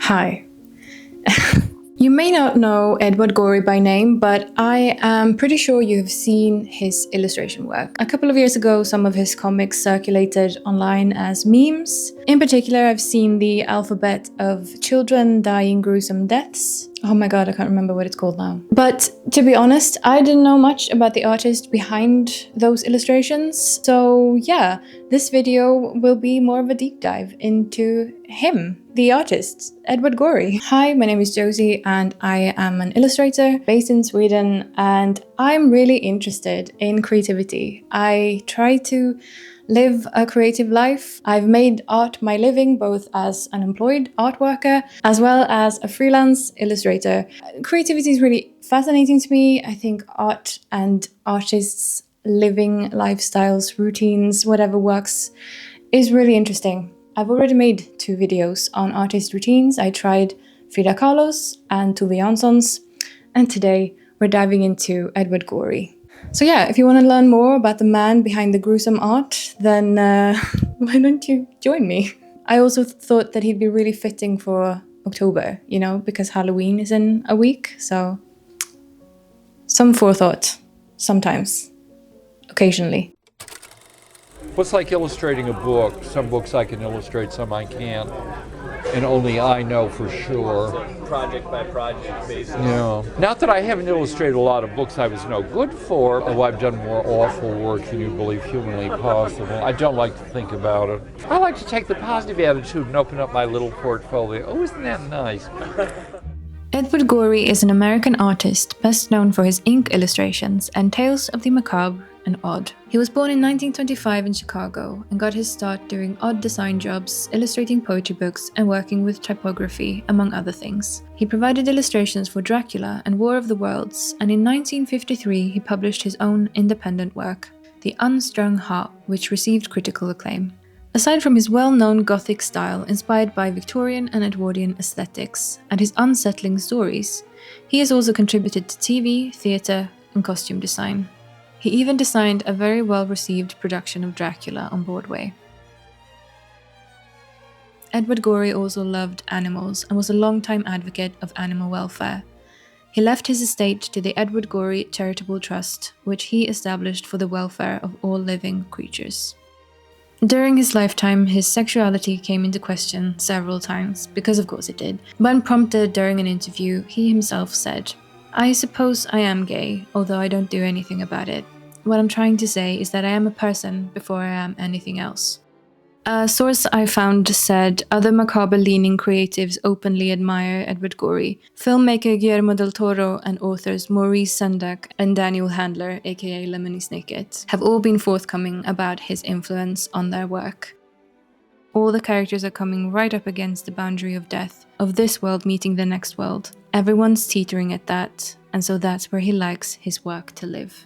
Hi. You may not know Edward Gorey by name, but I am pretty sure you have seen his illustration work. A couple of years ago, some of his comics circulated online as memes. In particular, I've seen the alphabet of children dying gruesome deaths. Oh my god, I can't remember what it's called now. But to be honest, I didn't know much about the artist behind those illustrations. So yeah, this video will be more of a deep dive into him, the artist, Edward Gorey. Hi, my name is Josie and I am an illustrator based in Sweden, and I'm really interested in creativity. I try to live a creative life. I've made art my living both as an employed art worker as well as a freelance illustrator. Creativity is really fascinating to me. I think art and artists' living lifestyles, routines, whatever works is really interesting. I've already made 2 videos on artist routines. I tried Frida Kahlo's and Tove Jansson's, and today we're diving into Edward Gorey. So yeah, if you want to learn more about the man behind the gruesome art, then why don't you join me? I also thought that he'd be really fitting for October, you know, because Halloween is in a week, so some forethought, sometimes, occasionally. What's like illustrating a book? Some books I can illustrate, some I can't. And only I know for sure. Project by project basis. Yeah. Not that I haven't illustrated a lot of books I was no good for, although I've done more awful work than you believe humanly possible. I don't like to think about it. I like to take the positive attitude and open up my little portfolio. Oh, isn't that nice? Edward Gorey is an American artist best known for his ink illustrations and tales of the macabre and odd. He was born in 1925 in Chicago and got his start doing odd design jobs, illustrating poetry books and working with typography, among other things. He provided illustrations for Dracula and War of the Worlds, and in 1953 he published his own independent work, The Unstrung Harp, which received critical acclaim. Aside from his well-known Gothic style inspired by Victorian and Edwardian aesthetics and his unsettling stories, he has also contributed to TV, theatre and costume design. He even designed a very well-received production of Dracula on Broadway. Edward Gorey also loved animals and was a long-time advocate of animal welfare. He left his estate to the Edward Gorey Charitable Trust, which he established for the welfare of all living creatures. During his lifetime, his sexuality came into question several times, because of course it did. When prompted during an interview, he himself said, "I suppose I am gay, although I don't do anything about it. What I'm trying to say is that I am a person before I am anything else." A source I found said other macabre-leaning creatives openly admire Edward Gorey. Filmmaker Guillermo del Toro and authors Maurice Sendak and Daniel Handler, aka Lemony Snicket, have all been forthcoming about his influence on their work. All the characters are coming right up against the boundary of death, of this world meeting the next world. Everyone's teetering at that, and so that's where he likes his work to live.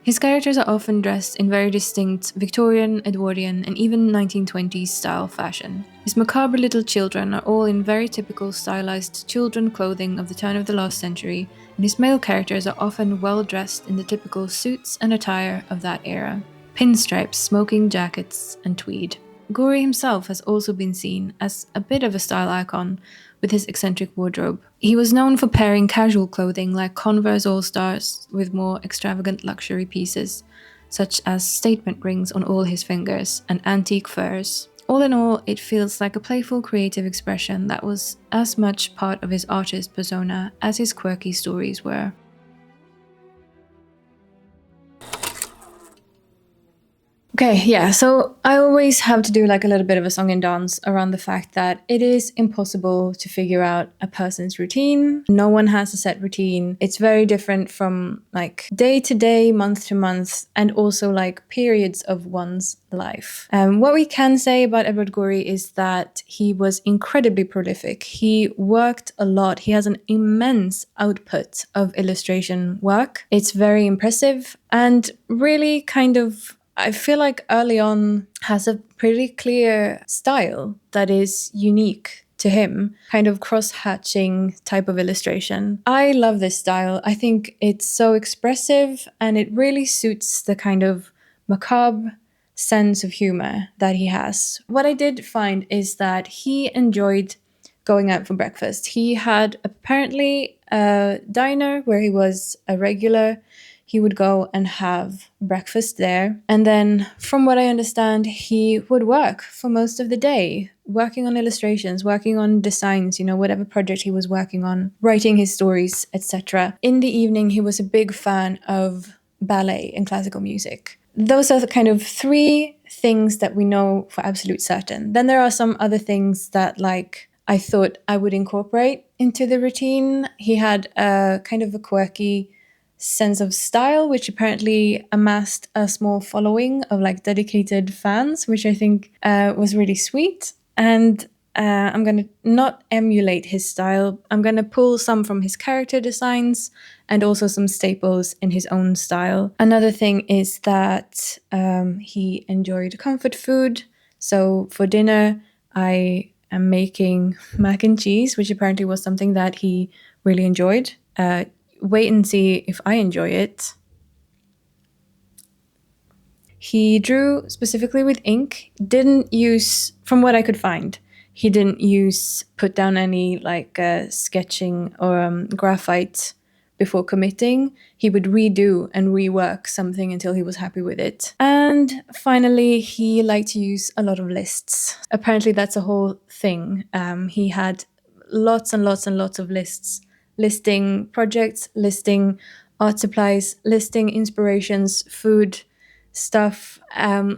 His characters are often dressed in very distinct Victorian, Edwardian, and even 1920s style fashion. His macabre little children are all in very typical stylized children clothing of the turn of the last century, and his male characters are often well dressed in the typical suits and attire of that era. Pinstripes, smoking jackets, and tweed. Gorey himself has also been seen as a bit of a style icon with his eccentric wardrobe. He was known for pairing casual clothing like Converse All-Stars with more extravagant luxury pieces, such as statement rings on all his fingers and antique furs. All in all, it feels like a playful creative expression that was as much part of his artist persona as his quirky stories were. Okay, yeah, so I always have to do like a little bit of a song and dance around the fact that it is impossible to figure out a person's routine. No one has a set routine. It's very different from like day to day, month to month, and also like periods of one's life. What we can say about Edward Gorey is that he was incredibly prolific. He worked a lot. He has an immense output of illustration work. It's very impressive and really kind of, I feel like early on has a pretty clear style that is unique to him, kind of cross-hatching type of illustration. I love this style. I think it's so expressive and it really suits the kind of macabre sense of humor that he has. What I did find is that he enjoyed going out for breakfast. He had apparently a diner where he was a regular. He would go and have breakfast there. And then, from what I understand, he would work for most of the day, working on illustrations, working on designs, whatever project he was working on, writing his stories, etc. In the evening, he was a big fan of ballet and classical music. Those are the kind of three things that we know for absolute certain. Then there are some other things that, like, I thought I would incorporate into the routine. He had a kind of a quirky sense of style, which apparently amassed a small following of like dedicated fans, which I think was really sweet. And I'm going to not emulate his style. I'm going to pull some from his character designs and also some staples in his own style. Another thing is that he enjoyed comfort food. So for dinner, I am making mac and cheese, which apparently was something that he really enjoyed. Wait and see if I enjoy it. He drew specifically with ink, didn't use, from what I could find, he didn't put down any like sketching or graphite before committing. He would redo and rework something until he was happy with it. And finally, he liked to use a lot of lists. Apparently that's a whole thing. He had lots and lots and lots of lists, listing projects, listing art supplies, listing inspirations, food, stuff,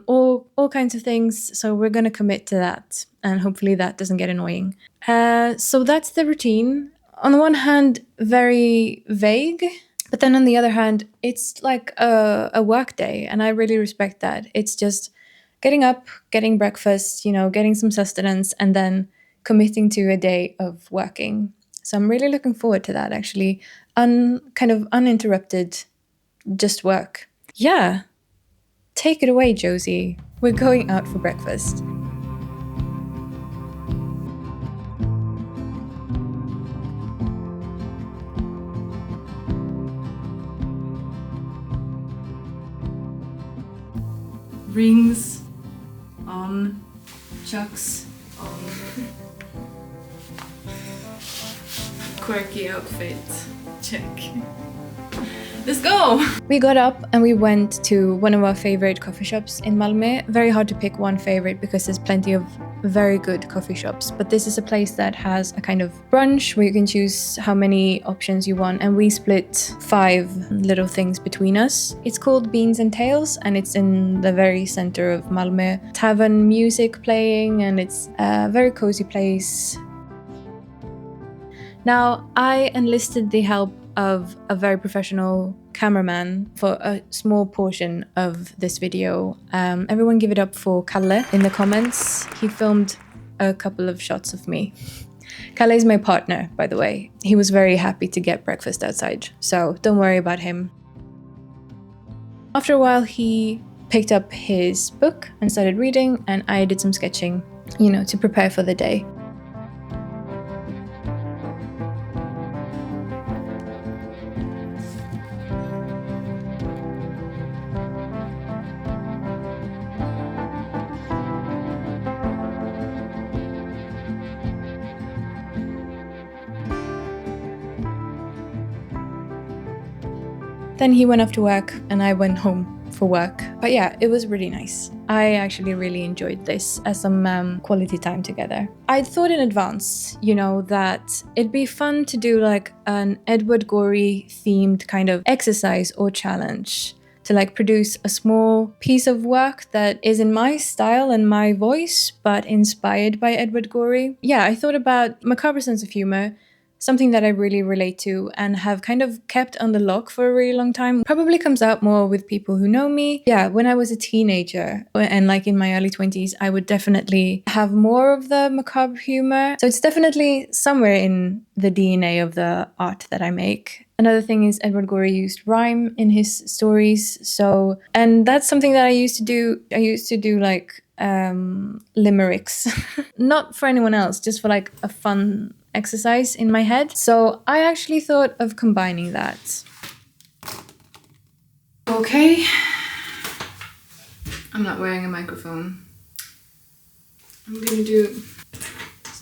all kinds of things. So we're going to commit to that, and hopefully that doesn't get annoying. So that's the routine. On the one hand, very vague, but then on the other hand, it's like a work day, and I really respect that. It's just getting up, getting breakfast, getting some sustenance, and then committing to a day of working. So I'm really looking forward to that, actually. Kind of uninterrupted, just work. Yeah. Take it away, Josie. We're going out for breakfast. Rings on, chucks on. Quirky outfit. Check. Let's go! We got up and we went to one of our favorite coffee shops in Malmö. Very hard to pick one favorite because there's plenty of very good coffee shops. But this is a place that has a kind of brunch where you can choose how many options you want. And we split 5 little things between us. It's called Beans and Tails and it's in the very center of Malmö. Tavern music playing and it's a very cozy place. Now, I enlisted the help of a very professional cameraman for a small portion of this video. Everyone give it up for Kalle in the comments. He filmed a couple of shots of me. Kalle is my partner, by the way. He was very happy to get breakfast outside, so don't worry about him. After a while, he picked up his book and started reading, and I did some sketching, to prepare for the day. Then he went off to work and I went home for work. But yeah, it was really nice. I actually really enjoyed this as some quality time together. I thought in advance, that it'd be fun to do like an Edward Gorey themed kind of exercise or challenge to like produce a small piece of work that is in my style and my voice, but inspired by Edward Gorey. Yeah, I thought about macabre sense of humor, something that I really relate to and have kind of kept on the lock for a really long time. Probably comes out more with people who know me. Yeah, when I was a teenager and like in my early 20s, I would definitely have more of the macabre humor. So it's definitely somewhere in the DNA of the art that I make. Another thing is Edward Gorey used rhyme in his stories. And that's something that I used to do. I used to do like limericks, not for anyone else, just for like a fun exercise in my head. So I actually thought of combining that. Okay. I'm not wearing a microphone. I'm gonna do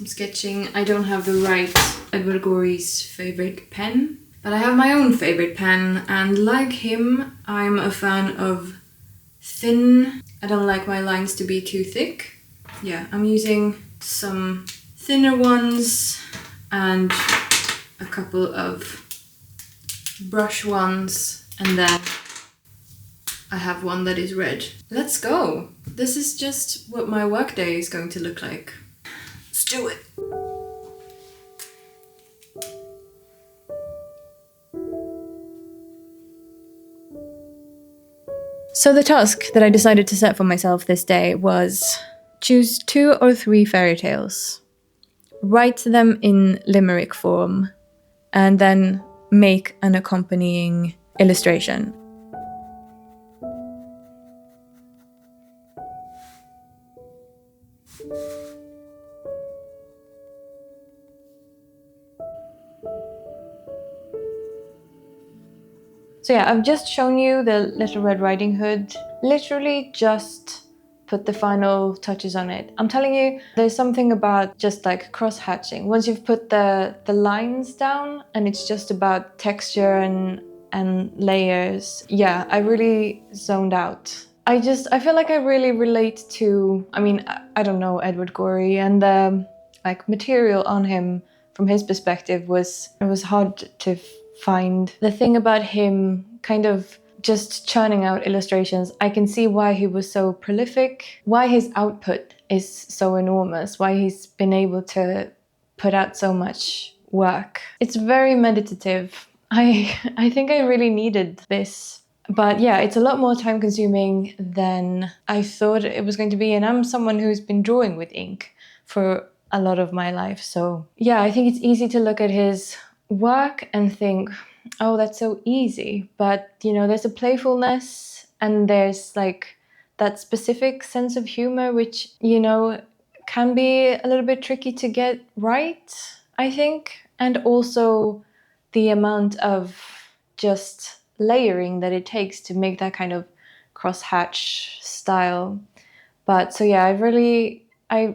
I'm sketching. I don't have the right Edward Gorey's favorite pen, but I have my own favorite pen, and like him, I'm a fan of thin. I don't like my lines to be too thick. Yeah, I'm using some thinner ones and a couple of brush ones, and then I have one that is red. Let's go! This is just what my workday is going to look like. Let's do it! So the task that I decided to set for myself this day was choose 2 or 3 fairy tales, write them in limerick form, and then make an accompanying illustration. So yeah, I've just shown you the Little Red Riding Hood. Literally just put the final touches on it. I'm telling you, there's something about just like cross-hatching. Once you've put the lines down and it's just about texture and layers. Yeah, I really zoned out. I feel like I really relate to, I don't know Edward Gorey, and the like material on him from his perspective was hard to find. The thing about him kind of just churning out illustrations, I can see why he was so prolific, why his output is so enormous, why he's been able to put out so much work. It's very meditative. I think I really needed this. But yeah, it's a lot more time consuming than I thought it was going to be, and I'm someone who's been drawing with ink for a lot of my life. So yeah, I think it's easy to look at his work and think, oh, that's so easy. But you know, there's a playfulness and there's like that specific sense of humor, which, you know, can be a little bit tricky to get right, I think. And also the amount of just layering that it takes to make that kind of crosshatch style. But so yeah, I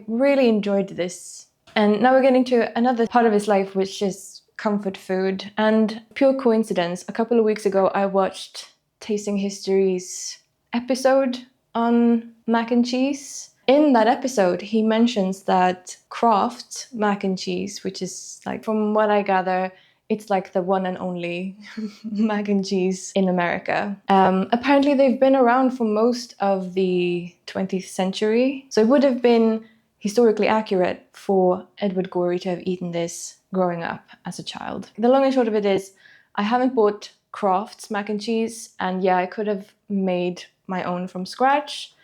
really enjoyed this. And now we're getting to another part of his life, which is comfort food. And pure coincidence, a couple of weeks ago I watched Tasting History's episode on mac and cheese. In that episode, he mentions that Kraft mac and cheese, which is like, from what I gather, it's like the one and only mac and cheese in America. Apparently they've been around for most of the 20th century. So it would have been historically accurate for Edward Gorey to have eaten this growing up as a child. The long and short of it is, I haven't bought Kraft's mac and cheese, and yeah, I could have made my own from scratch.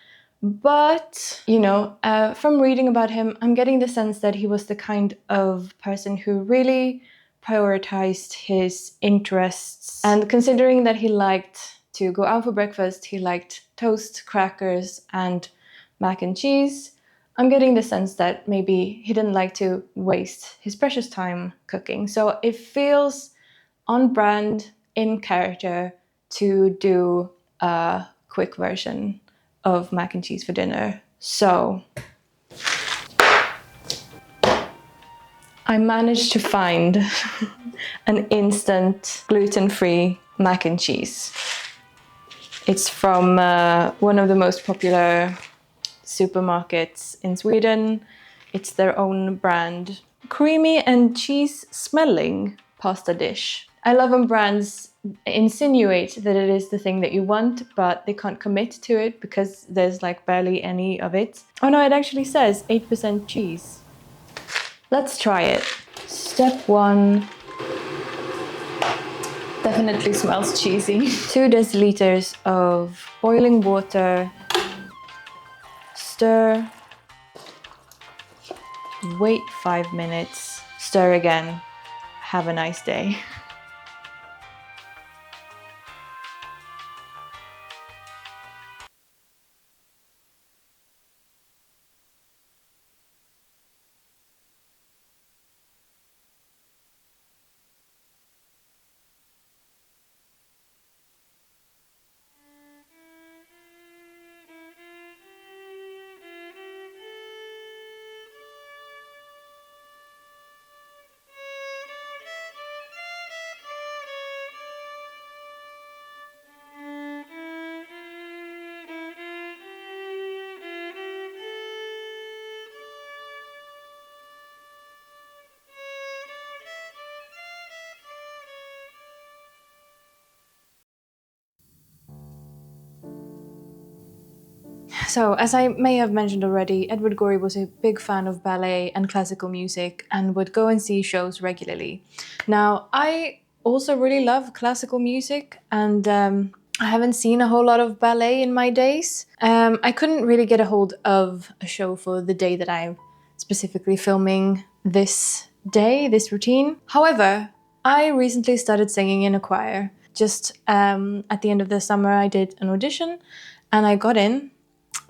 But, you know, from reading about him, I'm getting the sense that he was the kind of person who really prioritized his interests. And considering that he liked to go out for breakfast, he liked toast, crackers, and mac and cheese, I'm getting the sense that maybe he didn't like to waste his precious time cooking. So it feels on brand, in character, to do a quick version of mac and cheese for dinner. So I managed to find an instant gluten-free mac and cheese. It's from one of the most popular supermarkets in Sweden. It's their own brand. Creamy and cheese smelling pasta dish. I love when brands insinuate that it is the thing that you want, but they can't commit to it because there's like barely any of it. Oh no, it actually says 8% cheese. Let's try it. Step 1. Definitely smells cheesy. 2 deciliters of boiling water. Stir. Wait 5 minutes. Stir again. Have a nice day. So, as I may have mentioned already, Edward Gorey was a big fan of ballet and classical music and would go and see shows regularly. Now, I also really love classical music, and I haven't seen a whole lot of ballet in my days. I couldn't really get a hold of a show for the day that I'm specifically filming this day, this routine. However, I recently started singing in a choir. Just at the end of the summer, I did an audition and I got in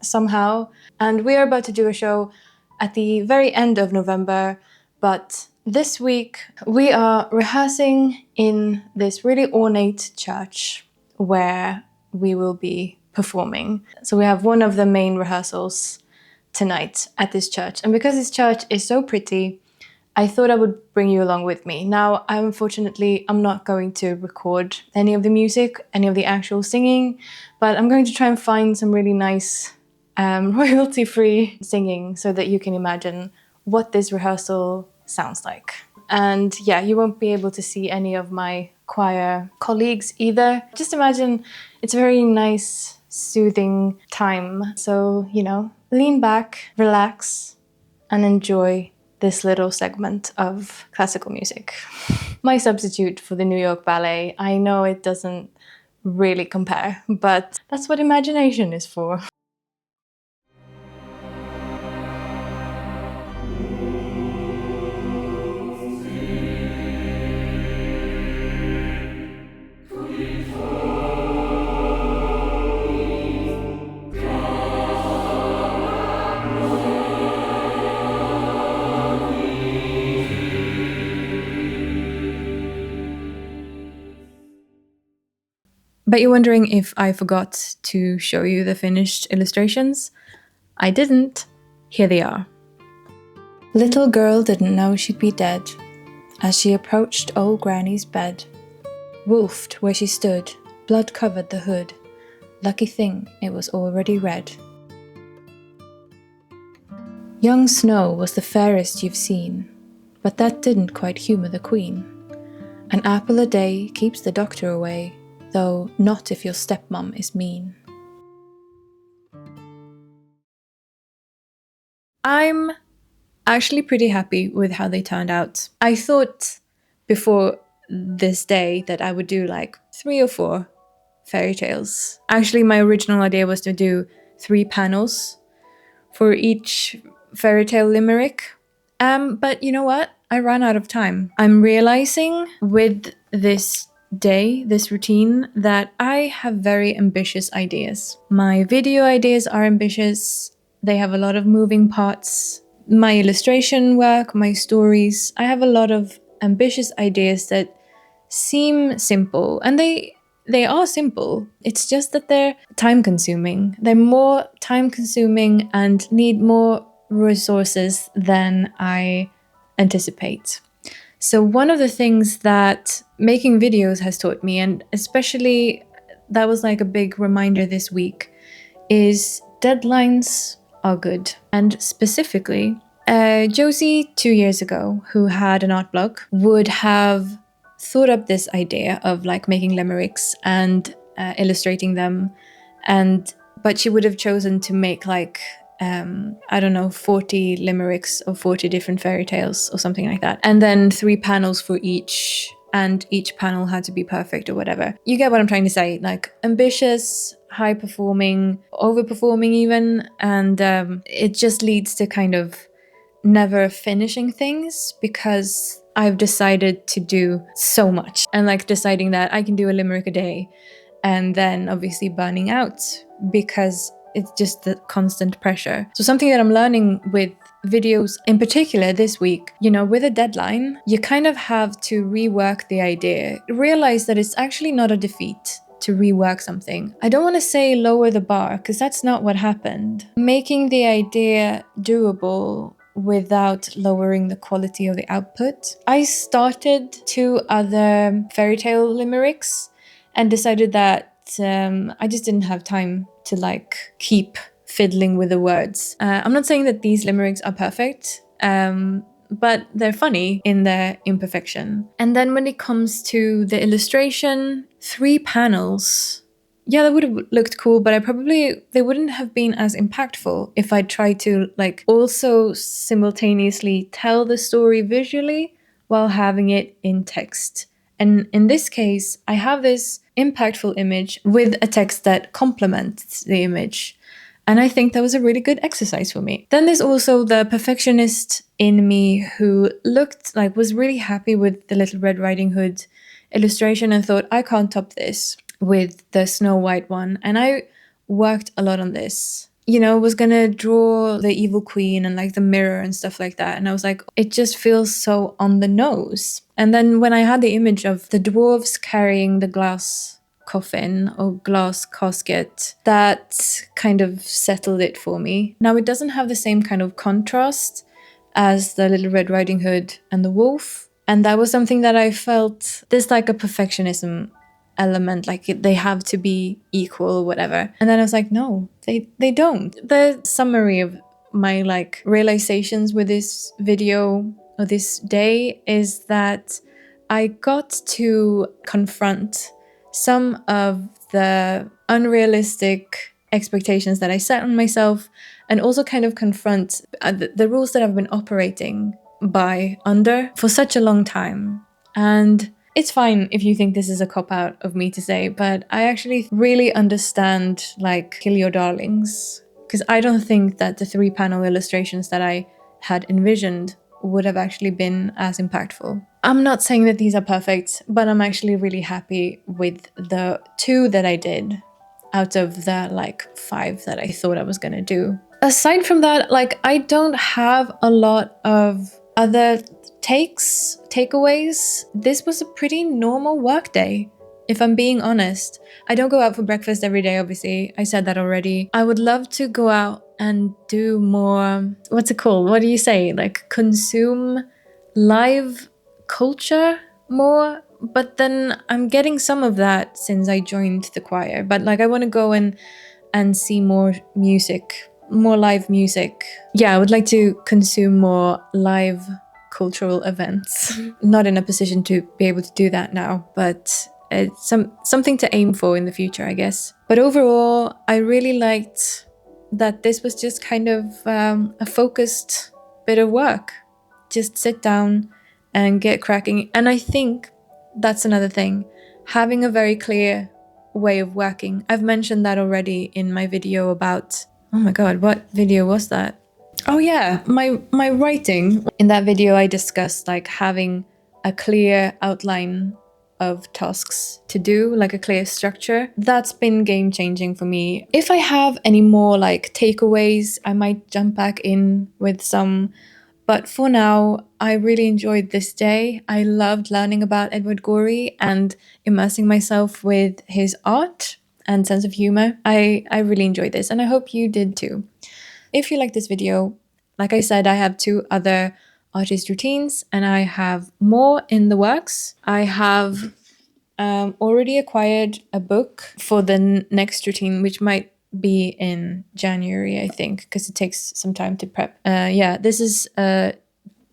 somehow. And we are about to do a show at the very end of November. But this week, we are rehearsing in this really ornate church where we will be performing. So we have one of the main rehearsals tonight at this church. And because this church is so pretty, I thought I would bring you along with me. Now, unfortunately, I'm not going to record any of the music, any of the actual singing, but I'm going to try and find some really nice royalty-free singing so that you can imagine what this rehearsal sounds like. And yeah, you won't be able to see any of my choir colleagues either. Just imagine it's a very nice, soothing time. So, lean back, relax, and enjoy this little segment of classical music. My substitute for the New York Ballet. I know it doesn't really compare, but that's what imagination is for. Bet you're wondering if I forgot to show you the finished illustrations. I didn't. Here they are. Little girl didn't know she'd be dead as she approached old Granny's bed. Wolfed where she stood, blood covered the hood. Lucky thing, it was already red. Young Snow was the fairest you've seen, but that didn't quite humour the Queen. An apple a day keeps the doctor away, though not if your stepmom is mean. I'm actually pretty happy with how they turned out. I thought before this day that I would do like 3 or 4 fairy tales. Actually, my original idea was to do 3 panels for each fairy tale limerick. But you know what? I ran out of time. I'm realizing with this day, this routine, that I have very ambitious ideas. My video ideas are ambitious. They have a lot of moving parts. My illustration work, my stories, I have a lot of ambitious ideas that seem simple, and they are simple. It's just that they're time consuming. They're more time consuming and need more resources than I anticipate. So one of the things that making videos has taught me, and especially that was like a big reminder this week, is deadlines are good. And specifically, Josie 2 years ago, who had an art blog, would have thought up this idea of like making limericks and illustrating them, but she would have chosen to make like 40 limericks of 40 different fairy tales or something like that. And then 3 panels for each, and each panel had to be perfect or whatever. You get what I'm trying to say, like ambitious, high performing, overperforming even, and it just leads to kind of never finishing things because I've decided to do so much, and like deciding that I can do a limerick a day and then obviously burning out because it's just the constant pressure. So something that I'm learning with videos in particular this week, with a deadline, you kind of have to rework the idea. Realize that it's actually not a defeat to rework something. I don't want to say lower the bar, because that's not what happened. Making the idea doable without lowering the quality of the output. I started 2 other fairy tale limericks and decided that I just didn't have time to like keep fiddling with the words. I'm not saying that these limericks are perfect, but they're funny in their imperfection. And then when it comes to the illustration, 3 panels yeah, that would have looked cool, but they wouldn't have been as impactful if I tried to like also simultaneously tell the story visually while having it in text. And in this case, I have this impactful image with a text that complements the image. And I think that was a really good exercise for me. Then there's also the perfectionist in me who was really happy with the Little Red Riding Hood illustration and thought, I can't top this with the Snow White one. And I worked a lot on this. Was gonna draw the evil queen and like the mirror and stuff like that. And I was like, it just feels so on the nose. And then when I had the image of the dwarves carrying the glass coffin or glass casket, that kind of settled it for me. Now it doesn't have the same kind of contrast as the Little Red Riding Hood and the wolf. And that was something that I felt, there's like a perfectionism element, like they have to be equal or whatever. And then I was like, no, they don't. The summary of my like realizations with this video or this day is that I got to confront some of the unrealistic expectations that I set on myself, and also kind of confront the rules that I've been operating by under for such a long time. And it's fine if you think this is a cop-out of me to say, but I actually really understand like Kill Your Darlings, because I don't think that the 3-panel illustrations that I had envisioned would have actually been as impactful. I'm not saying that these are perfect, but I'm actually really happy with the 2 that I did out of the like 5 that I thought I was gonna do. Aside from that, like I don't have a lot of other takeaways. This was a pretty normal work day, if I'm being honest. I don't go out for breakfast every day, obviously. I said that already. I would love to go out and do more, what's it called? What do you say? Like consume live culture more. But then I'm getting some of that since I joined the choir. But like I want to go and see more music, more live music. Yeah, I would like to consume more live cultural events. Not in a position to be able to do that now, but it's something to aim for in the future, I guess. But overall, I really liked that this was just kind of a focused bit of work. Just sit down and get cracking. And I think that's another thing, having a very clear way of working. I've mentioned that already in my video about, oh my god, what video was that? Oh yeah, my writing. In that video I discussed like having a clear outline of tasks to do, like a clear structure. That's been game changing for me. If I have any more like takeaways, I might jump back in with some. But for now, I really enjoyed this day. I loved learning about Edward Gorey and immersing myself with his art and sense of humor. I really enjoyed this, and I hope you did too. If you like this video, like I said, I have 2 other artist routines and I have more in the works. I have already acquired a book for the next routine, which might be in January, I think, because it takes some time to prep. Yeah, this is a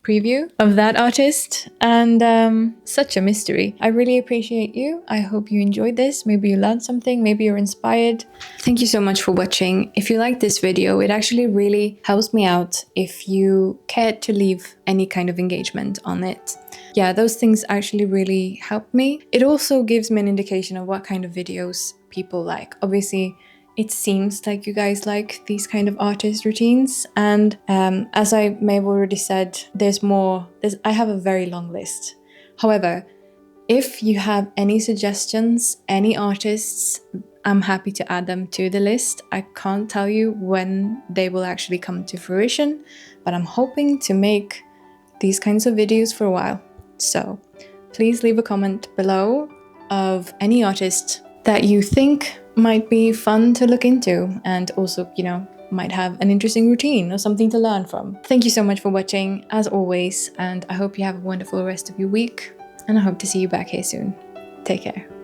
preview of that artist, and such a mystery. I really appreciate you. I hope you enjoyed this. Maybe you learned something, maybe you're inspired. Thank you so much for watching. If you liked this video, it actually really helps me out if you cared to leave any kind of engagement on it. Yeah, those things actually really help me. It also gives me an indication of what kind of videos people like. Obviously, it seems like you guys like these kind of artist routines, and as I may have already said, there's more. I have a very long list. However, if you have any suggestions, any artists, I'm happy to add them to the list. I can't tell you when they will actually come to fruition, but I'm hoping to make these kinds of videos for a while. So please leave a comment below of any artist that you think might be fun to look into, and also, you know, might have an interesting routine or something to learn from. Thank you so much for watching, as always, and I hope you have a wonderful rest of your week, and I hope to see you back here soon. Take care.